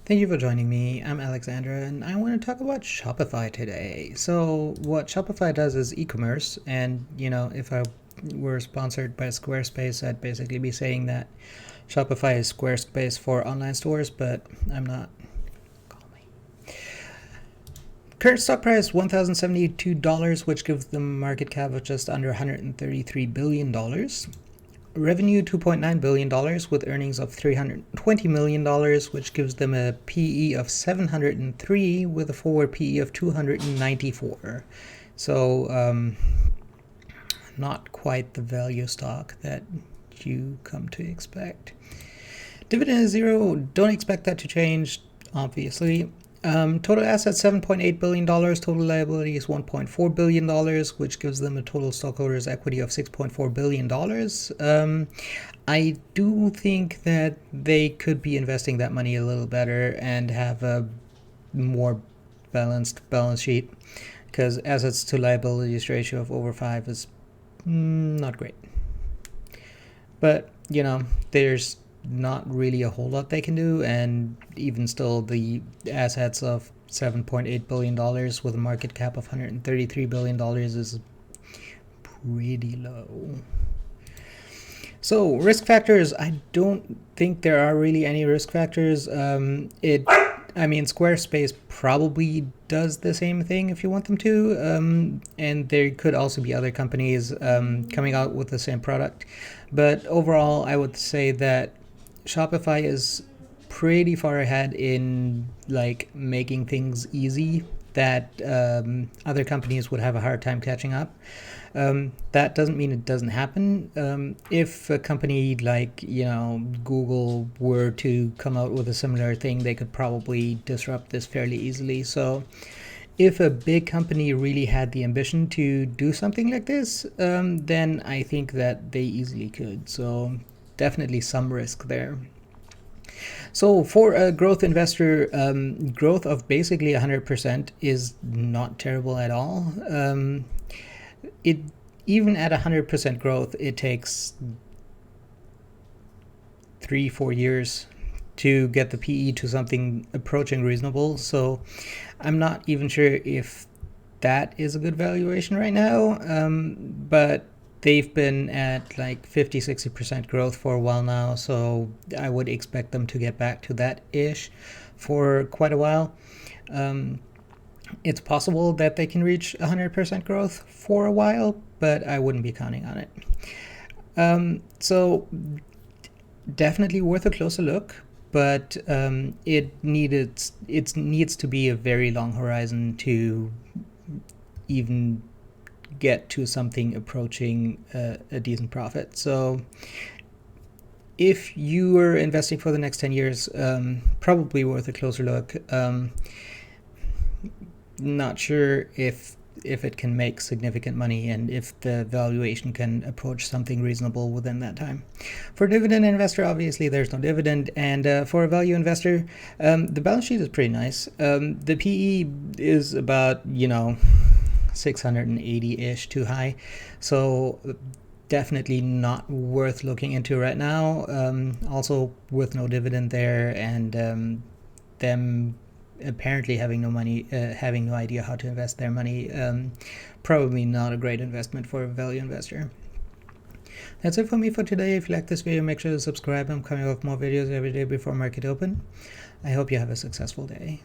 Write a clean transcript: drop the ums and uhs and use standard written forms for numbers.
Thank you for joining me. I'm Alexandra, and I want to talk about Shopify today. So, what Shopify does is e-commerce, and if I were sponsored by Squarespace, I'd basically be saying that Shopify is Squarespace for online stores, but I'm not. Call me. Current stock price $1,072, which gives them a market cap of just under $133 billion. Revenue $2.9 billion with earnings of $320 million, which gives them a PE of 703 with a forward PE of 294. So not quite the value stock that you come to expect. Dividend is zero. Don't expect that to change, obviously. Total assets $7.8 billion, total liabilities $1.4 billion, which gives them a total stockholders equity of $6.4 billion. I do think that they could be investing that money a little better and have a more balanced balance sheet, because assets to liabilities ratio of over 5 is not great. But, there's not really a whole lot they can do, and even still, the assets of $7.8 billion with a market cap of $133 billion is pretty low. So, risk factors, I don't think there are really any risk factors. Squarespace probably does the same thing if you want them to, and there could also be other companies coming out with the same product. But overall, I would say that Shopify is pretty far ahead in making things easy that other companies would have a hard time catching up. That doesn't mean it doesn't happen. If a company like Google were to come out with a similar thing, they could probably disrupt this fairly easily. So if a big company really had the ambition to do something like this, then I think that they easily could. So definitely some risk there. So for a growth investor, growth of basically 100% is not terrible at all. It even at 100% growth, it takes 3-4 years to get the PE to something approaching reasonable. So I'm not even sure if that is a good valuation right now, but they've been at 50-60% growth for a while now, so I would expect them to get back to that ish for quite a while. It's possible that they can reach 100% growth for a while, but I wouldn't be counting on it. So definitely worth a closer look, but it needs to be a very long horizon to even get to something approaching a decent profit. So if you were investing for the next 10 years, probably worth a closer look. Not sure if it can make significant money and if the valuation can approach something reasonable within that time. For a dividend investor, obviously there's no dividend, and for a value investor, the balance sheet is pretty nice. The PE is about 680-ish too high, so definitely not worth looking into right now. Also with no dividend there, and them apparently having no money, having no idea how to invest their money, probably not a great investment for a value investor. That's it for me for today. If you like this video, make sure to subscribe. I'm coming up with more videos every day before market open. I hope you have a successful day.